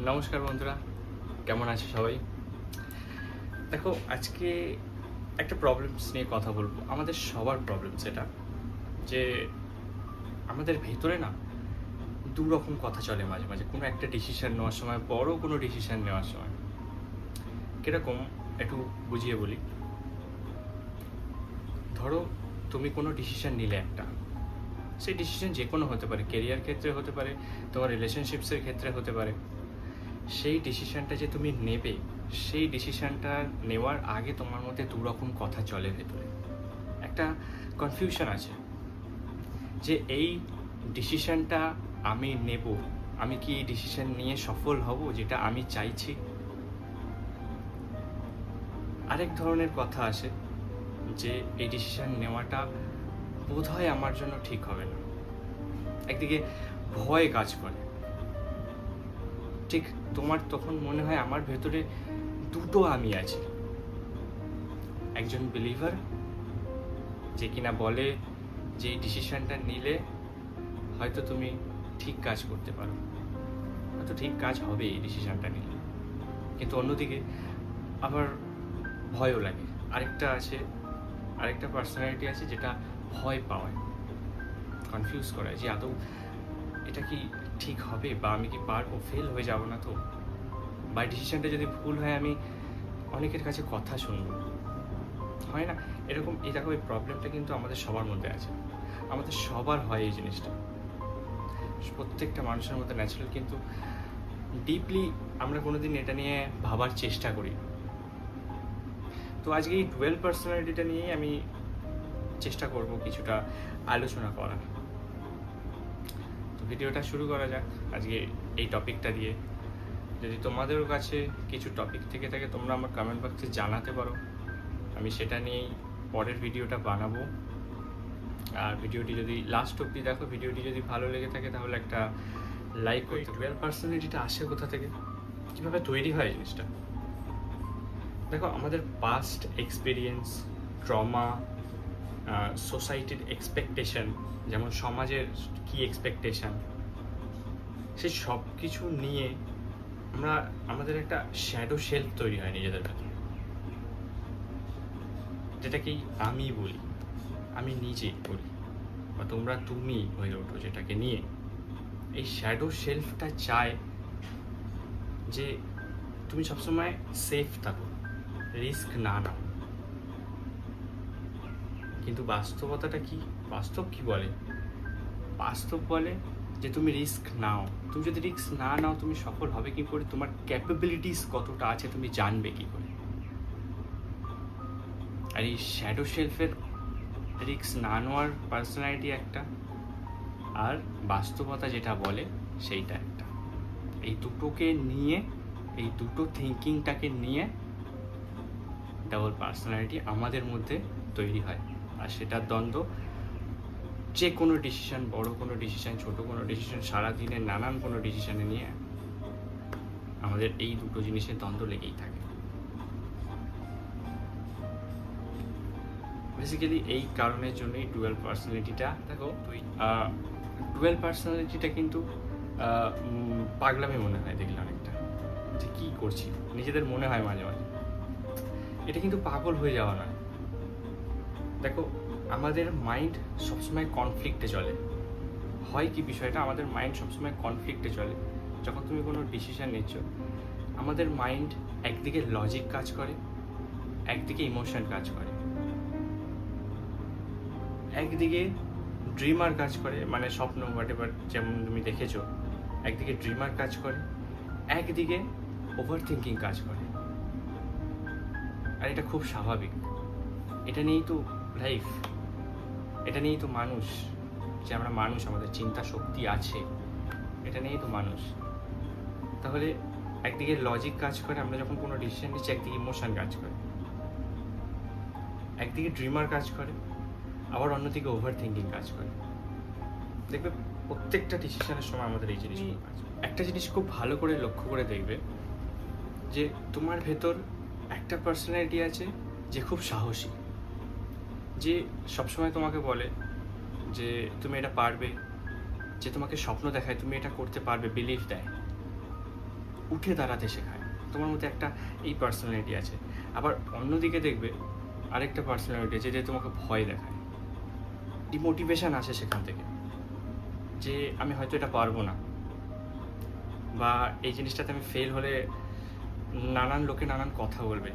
নমস্কার বন্ধুরা, কেমন আছে সবাই? দেখো, আজকে একটা প্রবলেমস নিয়ে কথা বলবো। আমাদের সবার প্রবলেম সেটা যে আমাদের ভেতরে না দু রকম কথা চলে মাঝে মাঝে কোনো একটা ডিসিশন নেওয়ার সময়, বড় কোনো ডিসিশন নেওয়ার সময়। কীরকম একটু বুঝিয়ে বলি। ধরো, তুমি কোনো ডিসিশন নিলে একটা, সেই ডিসিশন যে কোনো হতে পারে, কেরিয়ার ক্ষেত্রে হতে পারে, তোমার রিলেশনশিপসের ক্ষেত্রে হতে পারে। সেই ডিসিশানটা যে তুমি নেবে, সেই ডিসিশানটা নেওয়ার আগে তোমার মধ্যে দু রকম কথা চলে ভেতরে। একটা কনফিউশন আছে যে এই ডিসিশানটা আমি নেব, আমি কি এই ডিসিশান নিয়ে সফল হব যেটা আমি চাইছি। আরেক ধরনের কথা আসে যে এই ডিসিশান নেওয়াটা বোধহয় আমার জন্য ঠিক হবে না। একদিকে ভয় কাজ করে, ঠিক তোমার তখন মনে হয় আমার ভেতরে দুটো আমি আছি। একজন বিলিভার যে কিনা বলে যে এই ডিসিশনটা নিলে হয়তো তুমি ঠিক কাজ করতে পারো, হয়তো ঠিক কাজ হবে এই ডিসিশনটা নিলে। কিন্তু অন্যদিকে আবার ভয়ও লাগে। আরেকটা পার্সোনালিটি আছে যেটা ভয় পাওয়ায়, কনফিউজ করায় যে আদৌ এটা কি ঠিক হবে, বা আমি কি পারবো, ফেল হয়ে যাব না তো, বা ডিসিশনটা যদি ভুল হয় আমি অনেকের কাছে কথা শুনবো, হয় না এরকম। এই দেখো, এই প্রবলেমটা কিন্তু আমাদের সবার মধ্যে আছে, আমাদের সবার হয় এই জিনিসটা। প্রত্যেকটা মানুষের মধ্যে ন্যাচারাল, কিন্তু ডিপলি আমরা কোনোদিন এটা নিয়ে ভাবার চেষ্টা করি। তো আজকে এই ডুয়েল পার্সোনালিটিটা নিয়েই আমি চেষ্টা করব কিছুটা আলোচনা করার। তো ভিডিওটা শুরু করা যাক আজকে এই টপিকটা দিয়ে। যদি তোমাদেরও কাছে কিছু টপিক থেকে থাকে তোমরা আমার কমেন্ট বক্সে জানাতে পারো, আমি সেটা নিয়েই পরের ভিডিওটা বানাবো। আর ভিডিওটি যদি লাস্ট অবধি দেখো, ভিডিওটি যদি ভালো লেগে থাকে তাহলে একটা লাইক করতে। ডুয়াল পার্সোনালিটিটা আসে কোথা থেকে, কীভাবে তৈরি হয় জিনিসটা? দেখো, আমাদের পাস্ট এক্সপিরিয়েন্স, ট্রমা, সোসাইটির এক্সপেকটেশন, যেমন সমাজের কী এক্সপেকটেশন, সেই সব কিছু নিয়ে আমাদের একটা শ্যাডো সেলফ তৈরি হয় নিজেদের কাছে, যেটাকেই আমি বলি, আমি নিজে বলি, বা তোমরা তুমি হয়ে ওঠো যেটাকে নিয়ে। এই শ্যাডো সেলফটা চায় যে তুমি সবসময় সেফ থাকো, রিস্ক না নাও। কিন্তু বাস্তবতাটা কি? বাস্তব কি বলে? বাস্তব বলে যে তুমি রিস্ক নাও। তুমি যদি রিস্ক না নাও তুমি সফল হবে কি করে? তোমার ক্যাপাবিলিটিস কতটা আছে তুমি জানবে কি করে? আর এই শ্যাডো সেলফের রিস্ক না নেওয়ার পার্সোনালিটি একটা, আর বাস্তবতা যেটা বলে সেইটা একটা। এই দুটোকে নিয়ে, এই দুটো থিঙ্কিংটাকে নিয়ে ডাবল পার্সোনালিটি আমাদের মধ্যে তৈরি হয়। আর সেটার দ্বন্দ্ব যে কোনো ডিসিশন, বড় কোনো ডিসিশন, ছোট কোনো ডিসিশন, সারাদিনের নানান কোনো ডিসিশনে নিয়ে আমাদের এই দুটো জিনিসের দ্বন্দ্ব লেগেই থাকে। বেসিক্যালি এই কারণের জন্যই ডুয়াল পার্সোনালিটিটা, দেখো ডুয়াল পার্সোনালিটিটা কিন্তু পাগলামি মনে হয় দেখলে অনেকটা, যে কী করছি নিজেদের মনে হয় মাঝে মাঝে। এটা কিন্তু পাগল হয়ে যাওয়া নয়। দেখো, আমাদের মাইন্ড সবসময় কনফ্লিক্টে চলে। হয় কি বিষয়টা, আমাদের মাইন্ড সবসময় কনফ্লিক্টে চলে। যখন তুমি কোনো ডিসিশন নিচ্ছ, আমাদের মাইন্ড একদিকে লজিক কাজ করে, একদিকে ইমোশন কাজ করে, একদিকে ড্রিমার কাজ করে, মানে স্বপ্ন হোয়াটএভার যেমন তুমি দেখেছো, একদিকে ড্রিমার কাজ করে, একদিকে ওভার থিঙ্কিং কাজ করে। আর এটা খুব স্বাভাবিক, এটা নিয়েই তো লাইফ, এটা নিয়েই তো মানুষ, যে আমরা মানুষ, আমাদের চিন্তা শক্তি আছে, এটা নিয়েই তো মানুষ। তাহলে একদিকে লজিক কাজ করে, আমরা যখন কোনো ডিসিশন নিচ্ছি, একদিকে ইমোশন কাজ করে, একদিকে ড্রিমার কাজ করে, আবার অন্যদিকে ওভার থিঙ্কিং কাজ করে। দেখবে প্রত্যেকটা ডিসিশনের সময় আমাদের এই জিনিসগুলো কাজ করে। একটা জিনিস খুব ভালো করে লক্ষ্য করে দেখবে যে তোমার ভেতর একটা পার্সোনালিটি আছে যে খুব সাহসী, যে সবসময় তোমাকে বলে যে তুমি এটা পারবে, যে তোমাকে স্বপ্ন দেখায় তুমি এটা করতে পারবে, বিলিভ দেয়। উঠে দাঁড়াতে শেখায়। তোমার মধ্যে একটা এই পার্সোনালিটি আছে। আবার অন্যদিকে দেখবে আরেকটা পার্সোনালিটি আছে যে তোমাকে ভয় দেখায়, ডিমোটিভেশন আসে সেখান থেকে, যে আমি হয়তো এটা পারবো না, বা এই জিনিসটাতে আমি ফেল হলে নানান লোকে নানান কথা বলবে।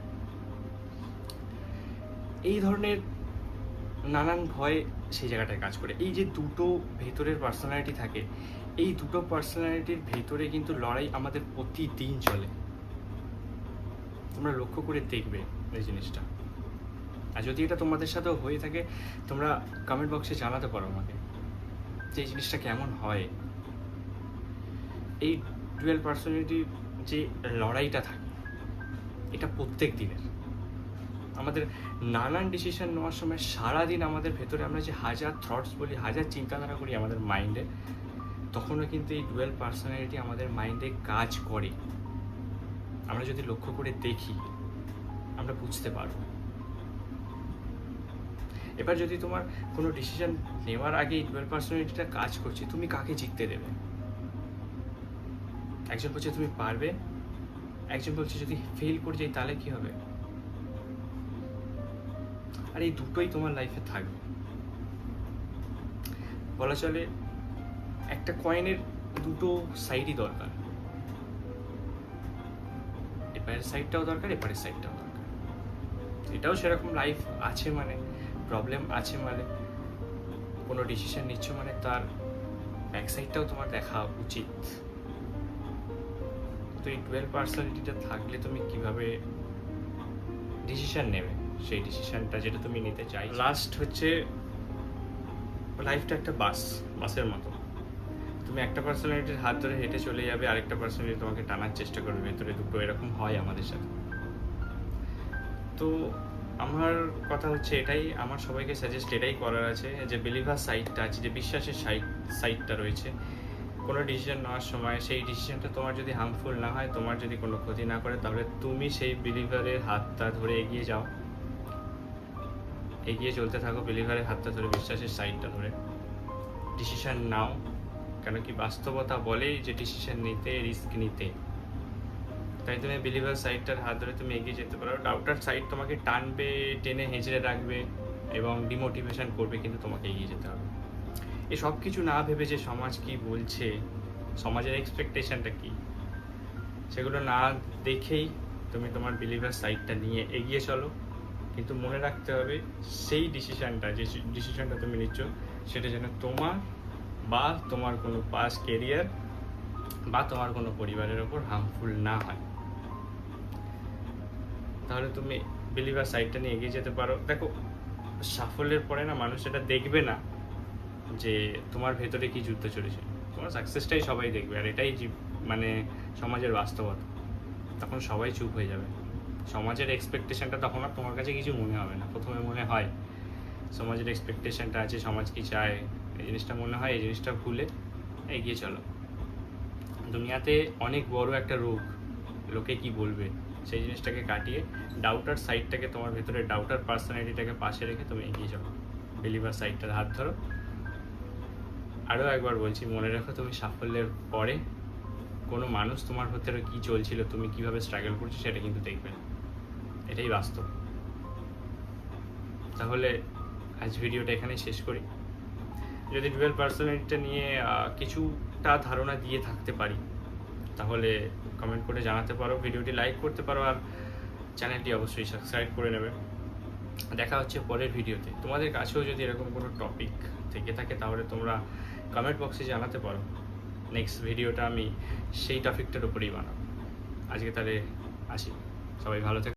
এই ধরনের নানান ভয় সেই জায়গাটায় কাজ করে। এই যে দুটো ভেতরের পার্সোনালিটি থাকে, এই দুটো পার্সোনালিটির ভেতরে কিন্তু লড়াই আমাদের প্রতিদিন চলে। তোমরা লক্ষ্য করে দেখবে এই জিনিসটা। আর যদি এটা তোমাদের সাথেও হয়ে থাকে, তোমরা কমেন্ট বক্সে জানাতে পারো আমাকে যে এই জিনিসটা কেমন হয়। এই ডুয়াল পার্সোনালিটির যে লড়াইটা থাকে, এটা প্রত্যেক দিনের। আমাদের নানান ডিসিশন নেওয়ার সময় সারাদিন আমাদের ভেতরে আমরা যে হাজার থটস বলি, হাজার চিন্তাধারা করি আমাদের মাইন্ডে, তখনও কিন্তু এই ডুয়াল পার্সোনালিটি আমাদের মাইন্ডে কাজ করে। আমরা যদি লক্ষ্য করে দেখি, আমরা বুঝতে পারবো। এবার যদি তোমার কোনো ডিসিশন নেওয়ার আগে এই ডুয়াল পার্সোনালিটিটা কাজ করছে, তুমি কাকে জিততে দেবে? একজন বলছে তুমি পারবে, একজন বলছে যদি ফেল করে যাই তাহলে কি হবে। আর এই দুটোই তোমার লাইফে থাকবে। বলা চলে একটা কয়েনের দুটো সাইডই দরকার, এপারের সাইডটাও দরকার, এপারের সাইডটাও দরকার। এটাও সেরকম, লাইফ আছে মানে, প্রবলেম আছে মানে, কোনো ডিসিশন নিচ্ছ মানে তার ব্যাক সাইডটাও তোমার দেখা উচিত। তো এই 12 পার্সোনালিটিটা থাকলে তুমি কিভাবে ডিসিশন নেবে, সেই ডিসিশনটা যেটা তুমি নিতে চাই। লাস্ট হচ্ছে লাইফটা একটা বাসের মতো। তুমি একটা পার্সোনালিটির হাত ধরে হেঁটে চলে যাবে, আরেকটা পার্সোনালিটি তোমাকে টানার চেষ্টা করবে ভেতরে। দুটো এরকম হয় আমাদের সাথে। তো আমার কথা হচ্ছে এটাই, আমার সবাইকে সাজেস্ট এটাই করার আছে যে বিলিভার সাইডটা আছে, যে বিশ্বাসের সাইডটা রয়েছে, কোনো ডিসিশন নেওয়ার সময় সেই ডিসিশনটা তোমার যদি হার্মফুল না হয়, তোমার যদি কোনো ক্ষতি না করে, তাহলে তুমি সেই বিলিভারের হাতটা ধরে এগিয়ে যাও, এগিয়ে চলতে থাকো বিলিভারের হাতটা ধরে, বিশ্বাসের সাইডটা ধরে ডিসিশন নাও। কেন কি বাস্তবতা বলেই যে ডিসিশন নিতে রিস্ক নিতে। তাই তুমি বিলিভার সাইডটার হাত ধরে তুমি এগিয়ে যেতে পারো। ডাউটার সাইড তোমাকে টানবে, টেনে হেঁচড়ে রাখবে এবং ডিমোটিভেশন করবে, কিন্তু তোমাকে এগিয়ে যেতে হবে। এই সব কিছু না ভেবে যে সমাজ কি বলছে, সমাজের এক্সপেকটেশনটা কি, সেগুলো না দেখেই তুমি তোমার বিলিভার সাইডটা নিয়ে এগিয়ে চলো। কিন্তু মনে রাখতে হবে সেই ডিসিশনটা, যে ডিসিশনটা তুমি নিচ্ছ, সেটা যেন তোমার বা তোমার কোনো পাস্ট কেরিয়ার বা তোমার কোনো পরিবারের ওপর হার্মফুল না হয়। তাহলে তুমি বিলিভার সাইডটা নিয়ে এগিয়ে যেতে পারো। দেখো, সাফল্যের পরে না মানুষ এটা দেখবে না যে তোমার ভেতরে কি যুদ্ধ চলেছে, তোমার সাকসেসটাই সবাই দেখবে। আর এটাই মানে সমাজের বাস্তবতা। তখন সবাই চুপ হয়ে যাবে। সমাজের এক্সপেকটেশনটা তখন আর তোমার কাছে কিছু মনে হবে না। প্রথমে মনে হয় সমাজের এক্সপেকটেশনটা আছে, সমাজ কি চায়, এই জিনিসটা মনে হয়, এই জিনিসটা ভুলে এগিয়ে চলো। দুনিয়াতে অনেক বড় একটা রোগ, লোকে কি বলবে, সেই জিনিসটাকে কাটিয়ে ডাউটার সাইডটাকে, তোমার ভেতরে ডাউটার পার্সোনালিটিটাকে পাশে রেখে তুমি এগিয়ে যাও, বিলিভার সাইডটার হাত ধরো। আরও একবার বলছি, মনে রাখো তুমি সাফল্যের পরে কোনো মানুষ তোমার ভেতরে কী চলছিল, তুমি কীভাবে স্ট্রাগল করছো, সেটা কিন্তু দেখবে না। এটাই বাস্তব। তাহলে আজ ভিডিওটা এখানেই শেষ করি। যদি ডুয়াল পার্সোনালিটিটা নিয়ে কিছুটা ধারণা দিয়ে থাকতে পারি, তাহলে কমেন্ট করে জানাতে পারো, ভিডিওটি লাইক করতে পারো, আর চ্যানেলটি অবশ্যই সাবস্ক্রাইব করে নেবে। দেখা হচ্ছে পরের ভিডিওতে। তোমাদের কাছেও যদি এরকম কোনো টপিক থেকে থাকে, তাহলে তোমরা কমেন্ট বক্সে জানাতে পারো। নেক্সট ভিডিওটা আমি সেই টপিকটার উপরেই বানাবো। আজকে তাহলে আসি, সবাই ভালো থেকো।